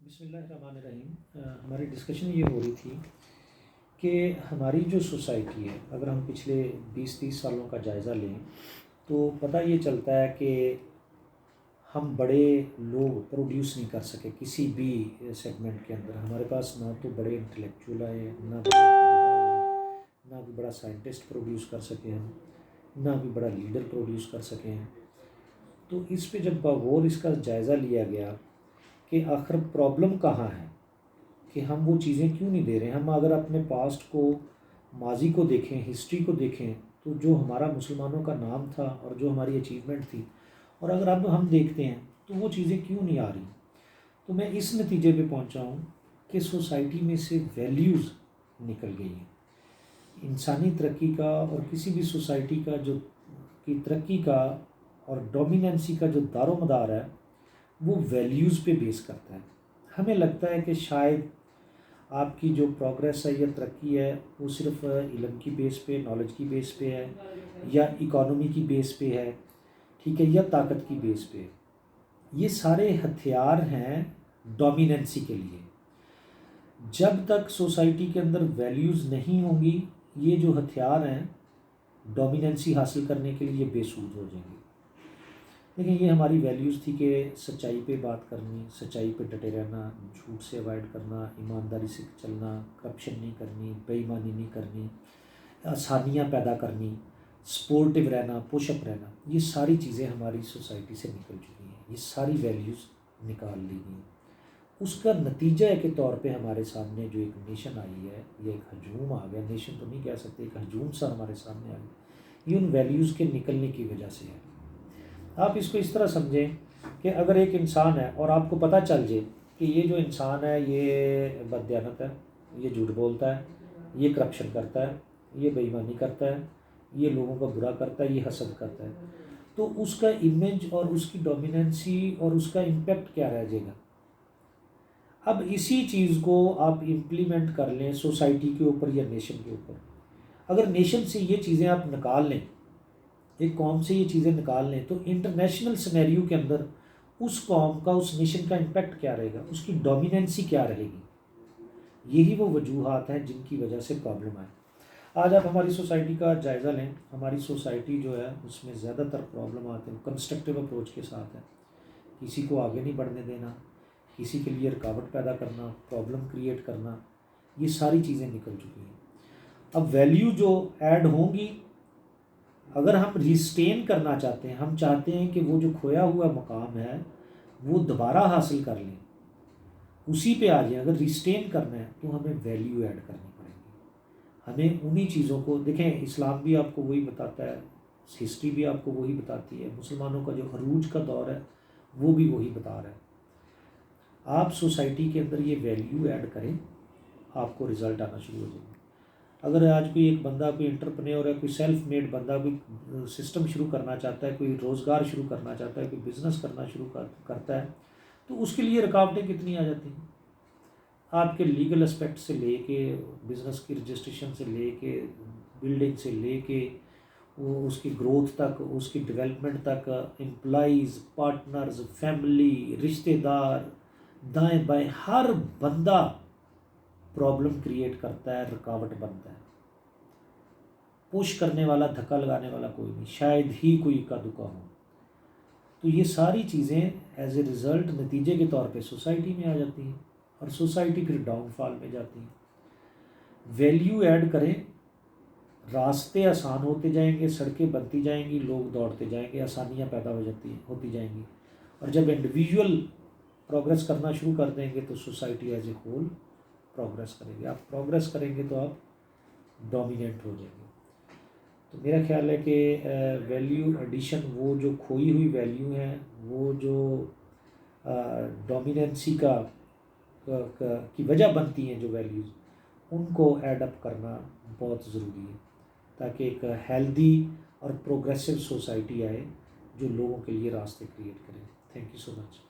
بسم اللہ الرحمن الرحیم۔ ہماری ڈسکشن یہ ہو رہی تھی کہ ہماری جو سوسائٹی ہے، اگر ہم پچھلے 20-30 سالوں کا جائزہ لیں تو پتہ یہ چلتا ہے کہ ہم بڑے لوگ پروڈیوس نہیں کر سکے کسی بھی سیگمنٹ کے اندر۔ ہمارے پاس نہ تو بڑے انٹلیکچوئل آئے، نہ بڑے ادیب آئے، نہ کوئی بڑا سائنٹسٹ پروڈیوس کر سکے ہم، نہ کوئی بڑا لیڈر پروڈیوس کر سکے ہیں۔ تو اس پہ جب بغور اس کا جائزہ لیا گیا کہ آخر پرابلم کہاں ہے، کہ ہم وہ چیزیں کیوں نہیں دے رہے ہیں۔ ہم اگر اپنے پاسٹ کو، ماضی کو دیکھیں، ہسٹری کو دیکھیں، تو جو ہمارا مسلمانوں کا نام تھا اور جو ہماری اچیومنٹ تھی، اور اگر اب ہم دیکھتے ہیں تو وہ چیزیں کیوں نہیں آ رہی، تو میں اس نتیجے پہ پہنچا ہوں کہ سوسائٹی میں سے ویلیوز نکل گئی ہیں۔ انسانی ترقی کا اور کسی بھی سوسائٹی کا جو کی ترقی کا اور ڈومیننسی کا جو دار و مدار ہے وہ ویلیوز پہ بیس کرتا ہے۔ ہمیں لگتا ہے کہ شاید آپ کی جو پروگریس ہے یا ترقی ہے وہ صرف علم کی بیس پہ، نالج کی بیس پہ ہے، یا اکانومی کی بیس پہ ہے، ٹھیک ہے، یا طاقت کی بیس پہ۔ یہ سارے ہتھیار ہیں ڈومیننسی کے لیے۔ جب تک سوسائٹی کے اندر ویلیوز نہیں ہوں گی، یہ جو ہتھیار ہیں ڈومیننسی حاصل کرنے کے لیے بے سود ہو جائیں گے۔ لیکن یہ ہماری ویلیوز تھی کہ سچائی پہ بات کرنی، سچائی پہ ڈٹے رہنا، جھوٹ سے اوائڈ کرنا، ایمانداری سے چلنا، کرپشن نہیں کرنی، بے ایمانی نہیں کرنی، آسانیاں پیدا کرنی، سپورٹیو رہنا، پش اپ رہنا، یہ ساری چیزیں ہماری سوسائٹی سے نکل چکی ہیں۔ یہ ساری ویلیوز نکال لی گئی ہیں۔ اس کا نتیجہ کے طور پہ ہمارے سامنے جو ایک نیشن آئی ہے، یہ ایک ہجوم آ گیا، نیشن تو نہیں کہہ سکتے، ایک ہجوم سا ہمارے سامنے آ گیا، یہ ان ویلیوز کے نکلنے کی وجہ سے ہے۔ آپ اس کو اس طرح سمجھیں کہ اگر ایک انسان ہے اور آپ کو پتہ چل جائے کہ یہ جو انسان ہے یہ بددیانت ہے، یہ جھوٹ بولتا ہے، یہ کرپشن کرتا ہے، یہ بے ایمانی کرتا ہے، یہ لوگوں کا برا کرتا ہے، یہ حسد کرتا ہے، تو اس کا امیج اور اس کی ڈومیننسی اور اس کا امپیکٹ کیا رہ جائے گا۔ اب اسی چیز کو آپ امپلیمنٹ کر لیں سوسائٹی کے اوپر یا نیشن کے اوپر۔ اگر نیشن سے یہ چیزیں آپ نکال لیں، ایک قوم سے یہ چیزیں نکال لیں، تو انٹرنیشنل سینیریو کے اندر اس قوم کا، اس نیشن کا امپیکٹ کیا رہے گا، اس کی ڈومیننسی کیا رہے گی۔ یہی وہ وجوہات ہیں جن کی وجہ سے پرابلم آئے۔ آج آپ ہماری سوسائٹی کا جائزہ لیں، ہماری سوسائٹی جو ہے اس میں زیادہ تر پرابلم آتے ہیں کنسٹرکٹیو اپروچ کے ساتھ ہے۔ کسی کو آگے نہیں بڑھنے دینا، کسی کے لیے رکاوٹ پیدا کرنا، پرابلم کریٹ کرنا، یہ ساری چیزیں نکل چکی ہیں۔ اب ویلیو جو ایڈ ہوں گی، اگر ہم ریسٹین کرنا چاہتے ہیں، ہم چاہتے ہیں کہ وہ جو کھویا ہوا مقام ہے وہ دوبارہ حاصل کر لیں، اسی پہ آ جائیں، اگر ریسٹین کرنا ہے تو ہمیں ویلیو ایڈ کرنی پڑے گی۔ ہمیں انہی چیزوں کو دیکھیں، اسلام بھی آپ کو وہی بتاتا ہے، ہسٹری بھی آپ کو وہی بتاتی ہے، مسلمانوں کا جو عروج کا دور ہے وہ بھی وہی بتا رہا ہے۔ آپ سوسائٹی کے اندر یہ ویلیو ایڈ کریں، آپ کو رزلٹ آنا شروع ہو جائے گا۔ اگر آج کوئی ایک بندہ، کوئی انٹرپرینور ہے، کوئی سیلف میڈ بندہ، کوئی سسٹم شروع کرنا چاہتا ہے، کوئی روزگار شروع کرنا چاہتا ہے، کوئی بزنس کرنا شروع کرتا ہے، تو اس کے لیے رکاوٹیں کتنی آ جاتی ہیں۔ آپ کے لیگل اسپیکٹ سے لے کے، بزنس کی رجسٹریشن سے لے کے، بلڈنگ سے لے کے، وہ اس کی گروتھ تک، اس کی ڈیولپمنٹ تک، امپلائیز، پارٹنرز، فیملی، رشتہ دار، دائیں بائیں، ہر بندہ پرابلم کریٹ کرتا ہے، رکاوٹ بنتا ہے۔ پش کرنے والا، دھکا لگانے والا کوئی نہیں، شاید ہی کوئی اکا دکا ہو۔ تو یہ ساری چیزیں ایز اے رزلٹ، نتیجے کے طور پہ سوسائٹی میں آ جاتی ہیں، اور سوسائٹی پھر ڈاؤن فال میں جاتی ہے۔ ویلیو ایڈ کریں، راستے آسان ہوتے جائیں گے، سڑکیں بنتی جائیں گی، لوگ دوڑتے جائیں گے، آسانیاں پیدا ہوتی جائیں گی، اور جب انڈیویژول پروگریس کرنا شروع کر دیں گے تو society as a whole progress کرے گی۔ آپ پروگریس کریں گے تو آپ ڈومیننٹ ہو جائیں گے۔ تو میرا خیال ہے کہ ویلیو ایڈیشن، وہ جو کھوئی ہوئی ویلیو ہیں، وہ جو ڈومیننسی کی وجہ بنتی ہیں، جو ویلیوز، ان کو ایڈ اپ کرنا بہت ضروری ہے، تاکہ ایک ہیلدی اور پروگریسو سوسائٹی آئے جو لوگوں کے لیے راستے کریٹ کرے۔ Thank you so much.